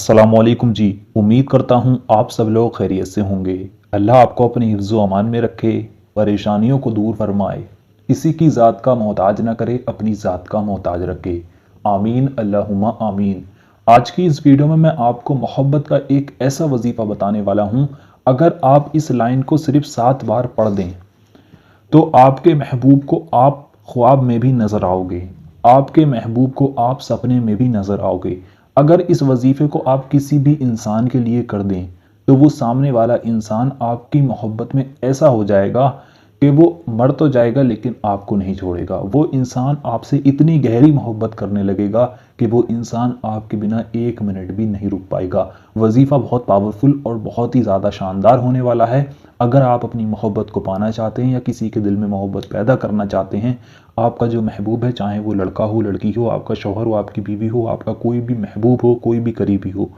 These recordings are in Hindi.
अस्सलामुअलैकुम जी। उम्मीद करता हूँ आप सब लोग खैरियत से होंगे। अल्लाह आपको अपने हिफ्ज़ व अमान में रखे, परेशानियों को दूर फरमाए, किसी की ज़ात का मोहताज ना करे, अपनी ज़ात का मोहताज रखे। आमीन अल्लाहुम्मा आमीन। आज की इस वीडियो में मैं आपको मोहब्बत का एक ऐसा वजीफ़ा बताने वाला हूँ, अगर आप इस लाइन को सिर्फ 7 बार पढ़ दें तो आपके महबूब को आप ख्वाब में भी नज़र आओगे, आपके महबूब को आप सपने में भी नज़र आओगे। अगर इस वजीफ़े को आप किसी भी इंसान के लिए कर दें तो वो सामने वाला इंसान आपकी मोहब्बत में ऐसा हो जाएगा कि वो मर तो जाएगा लेकिन आपको नहीं छोड़ेगा। वो इंसान आपसे इतनी गहरी मोहब्बत करने लगेगा कि वो इंसान आपके बिना 1 मिनट भी नहीं रुक पाएगा। वजीफ़ा बहुत पावरफुल और बहुत ही ज़्यादा शानदार होने वाला है। अगर आप अपनी मोहब्बत को पाना चाहते हैं या किसी के दिल में मोहब्बत पैदा करना चाहते हैं, आपका जो महबूब है, चाहे वो लड़का हो, लड़की हो, आपका शौहर हो, आपकी बीवी हो, आपका कोई भी महबूब हो, कोई भी करीबी हो,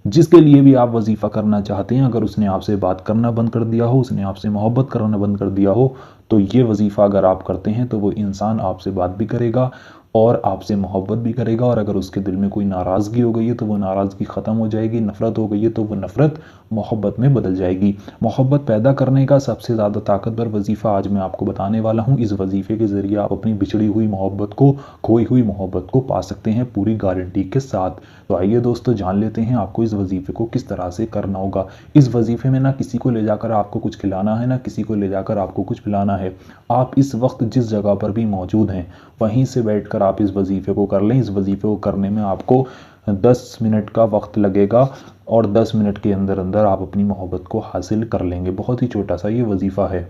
जिसके लिए भी आप वजीफ़ा करना चाहते हैं, अगर उसने आपसे बात करना बंद कर दिया हो, उसने आपसे मोहब्बत करना बंद कर दिया हो, तो ये वजीफ़ा अगर आप करते हैं तो वो इंसान आपसे बात भी करेगा और आपसे मोहब्बत भी करेगा। और अगर उसके दिल में कोई नाराज़गी हो गई है तो वो नाराज़गी ख़त्म हो जाएगी, नफ़रत हो गई है तो वो नफ़रत मोहब्बत में बदल जाएगी। मोहब्बत पैदा करने का सबसे ज़्यादा ताकतवर वजीफ़ा आज मैं आपको बताने वाला हूँ। इस वजीफ़े के ज़रिए आप अपनी बिछड़ी हुई मोहब्बत को, खोई हुई मोहब्बत को पा सकते हैं पूरी गारंटी के साथ। तो आइए दोस्तों, जान लेते हैं आपको इस वजीफ़े को किस तरह से करना होगा। इस वजीफ़े में ना किसी को ले जाकर आपको कुछ खिलाना है, ना किसी को ले जाकर आपको कुछ पिलाना है। आप इस वक्त जिस जगह पर भी मौजूद हैं, वहीं से बैठकर आप इस वजीफ़े को कर लें। इस वजीफ़े को करने में आपको 10 मिनट का वक्त लगेगा और 10 मिनट के अंदर अंदर आप अपनी मोहब्बत को हासिल कर लेंगे। बहुत ही छोटा सा ये वजीफ़ा है।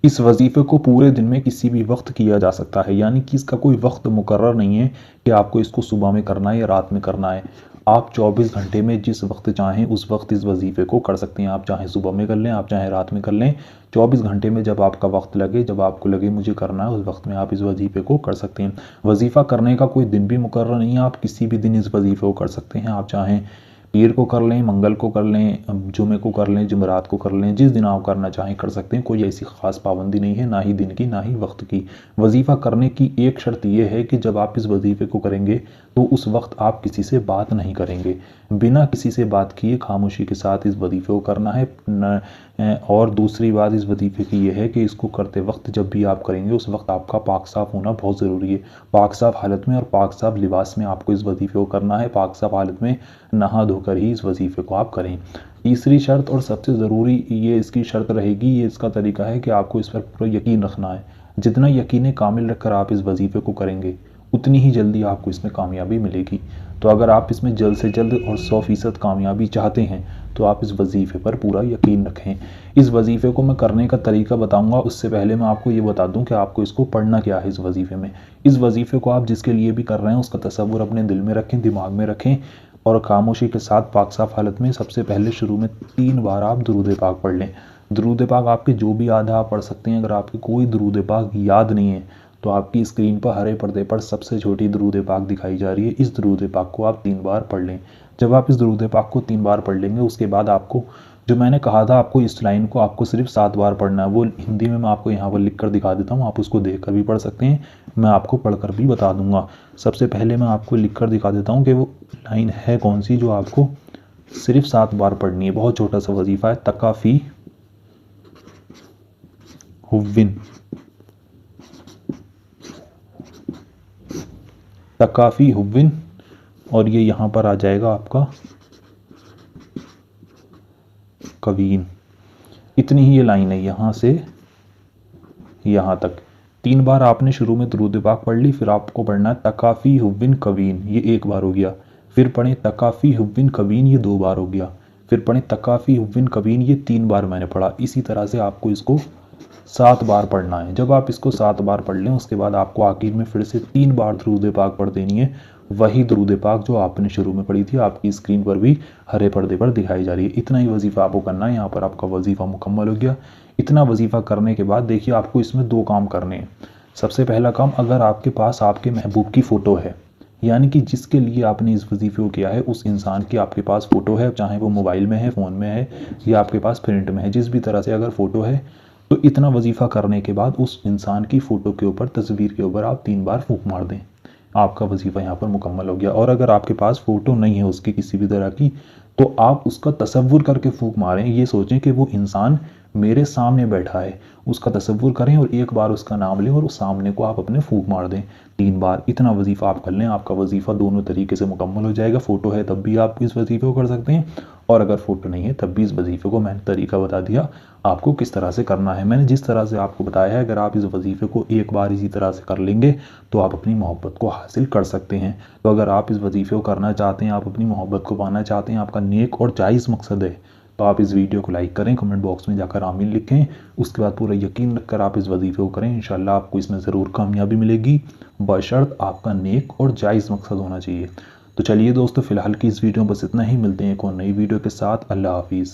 इस वजीफ़े को पूरे दिन में किसी भी वक्त किया जा सकता है, यानी कि इसका कोई वक्त मुकर्रर नहीं है कि आपको इसको सुबह में करना है या रात में करना है। आप 24 घंटे में जिस वक्त चाहें उस वक्त इस वजीफ़े को कर सकते हैं। आप चाहे सुबह में कर लें, आप चाहे रात में कर लें। 24 घंटे में जब आपका वक्त लगे, जब आपको लगे मुझे करना है, उस वक्त में आप इस वजीफ़े को कर सकते हैं। वजीफ़ा करने का कोई दिन भी मुकर्रर नहीं है, आप किसी भी दिन इस वजीफ़े को कर सकते हैं। आप चाहें पीर को कर लें, मंगल को कर लें, जुमे को कर लें, जुमेरात को कर लें, जिस दिन आप करना चाहें कर सकते हैं। कोई ऐसी ख़ास पाबंदी नहीं है, ना ही दिन की ना ही वक्त की। वजीफ़ा करने की एक शर्त यह है कि जब आप इस वजीफ़े को करेंगे तो उस वक्त आप किसी से बात नहीं करेंगे। बिना किसी से बात किए खामोशी के साथ इस वजीफ़े को करना है। और दूसरी बात इस वजीफ़े की यह है कि इसको करते वक्त जब भी आप करेंगे उस वक्त आपका पाक साफ़ होना बहुत ज़रूरी है। पाक साफ़ हालत में और पाक साफ़ लिबास में आपको इस वजीफ़े को करना है। पाक साफ़ हालत में नहा धोकर ही इस वजीफ़े को आप करें। तीसरी शर्त और सबसे ज़रूरी ये इसकी शर्त रहेगी, ये इसका तरीका है कि आपको इस पर पूरा यकीन रखना है। जितना यकीन कामिल रखकर आप इस वजीफ़े को करेंगे उतनी ही जल्दी आपको इसमें कामयाबी मिलेगी। तो अगर आप इसमें जल्द से जल्द और 100% कामयाबी चाहते हैं तो आप इस वजीफ़े पर पूरा यकीन रखें। इस वजीफ़े को मैं करने का तरीका बताऊंगा, उससे पहले मैं आपको ये बता दूं कि आपको इसको पढ़ना क्या है। इस वजीफ़े में, इस वजीफ़े को आप जिसके लिए भी कर रहे हैं उसका तसव्वुर अपने दिल में रखें, दिमाग में रखें और खामोशी के साथ पाक साफ़ हालत में सबसे पहले शुरू में 3 बार आप दुरूद पाक पढ़ लें। दुरूद पाक आपके जो भी याद है आप पढ़ सकते हैं। अगर आपकी कोई दुरूद पाक याद नहीं है तो आपकी स्क्रीन पर हरे पर्दे पर सबसे छोटी दुरूद पाक दिखाई जा रही है। इस दुरूद पाक को आप 3 बार पढ़ लें। जब आप इस दुरूद पाक को 3 बार पढ़ लेंगे उसके बाद आपको, जो मैंने कहा था आपको इस लाइन को आपको सिर्फ 7 बार पढ़ना है, वो हिंदी में मैं आपको यहाँ पर लिख कर दिखा देता हूँ। आप उसको देख कर भी पढ़ सकते हैं, मैं आपको पढ़ कर भी बता दूंगा। सबसे पहले मैं आपको लिख कर दिखा देता हूँ कि वो लाइन है कौन सी जो आपको सिर्फ 7 बार पढ़नी है। बहुत छोटा सा वजीफ़ा है। तकाफ़ी हुव्विन, तकाफ़ी हुव्विन, और ये यहाँ पर आ जाएगा आपका कवीन। इतनी ही ये लाइन है यहाँ से यहाँ तक। 3 बार आपने शुरू में दुरूद पाक पढ़ ली, फिर आपको पढ़ना है तकाफ़ी हुव्विन कवीन, ये 1 बार हो गया। फिर पढ़ें तकाफ़ी हुव्विन कवीन, ये 2 बार हो गया। फिर पढ़ें तकाफ़ी हुव्विन कवीन, ये 3 बार मैंने पढ़ा। इसी तरह से आपको इसको 7 बार पढ़ना है। जब आप इसको 7 बार पढ़ लें उसके बाद आपको आखिर में फिर से 3 बार दुरूद पाक पढ़ देनी है। वही दुरूद पाक जो आपने शुरू में पढ़ी थी, आपकी स्क्रीन पर भी हरे पर्दे पर दिखाई जा रही है। इतना ही वजीफ़ा आपको करना है। यहाँ पर आपका वजीफ़ा मुकम्मल हो गया। इतना वजीफ़ा करने के बाद देखिए आपको इसमें 2 काम करने हैं। सबसे पहला काम, अगर आपके पास आपके महबूब की फ़ोटो है, यानी कि जिसके लिए आपने इस वजीफ़े को किया है उस इंसान की आपके पास फ़ोटो है, चाहे वो मोबाइल में है, फ़ोन में है या आपके पास प्रिंट में है, जिस भी तरह से अगर फ़ोटो है तो इतना वजीफ़ा करने के बाद उस इंसान की फ़ोटो के ऊपर, तस्वीर के ऊपर आप 3 बार फूंक मार दें। आपका वजीफ़ा यहाँ पर मुकम्मल हो गया। और अगर आपके पास फ़ोटो नहीं है उसकी किसी भी तरह की, तो आप उसका तसव्वुर करके फूंक मारें। ये सोचें कि वो इंसान मेरे सामने बैठा है, उसका तसव्वुर करें और एक बार उसका नाम लें और उस सामने को आप अपने फूंक मार दें 3 बार। इतना वजीफ़ा आप कर लें, आपका वजीफ़ा दोनों तरीके से मुकम्मल हो जाएगा। फ़ोटो है तब भी आप इस वजीफ़े को कर सकते हैं, और अगर फ़ोटो नहीं है तब भी इस वजीफ़े को मैंने तरीका बता दिया आपको किस तरह से करना है। मैंने जिस तरह से आपको बताया है, अगर आप इस वजीफ़े को एक बार इसी तरह से कर लेंगे तो आप अपनी मोहब्बत को हासिल कर सकते हैं। तो अगर आप इस वजीफ़े को करना चाहते हैं, आप अपनी मोहब्बत को पाना चाहते हैं, आपका नेक और जायज़ मकसद है, तो आप इस वीडियो को लाइक करें, कमेंट बॉक्स में जाकर आमीन लिखें। उसके बाद पूरा यकीन रखकर आप इस वजीफ़े को करें, इंशाल्लाह आपको इसमें ज़रूर कामयाबी मिलेगी, बशर्त आपका नेक और जायज़ मकसद होना चाहिए। तो चलिए दोस्तों, फ़िलहाल की इस वीडियो में बस इतना ही। मिलते हैं एक और नई वीडियो के साथ। अल्लाह हाफिज़।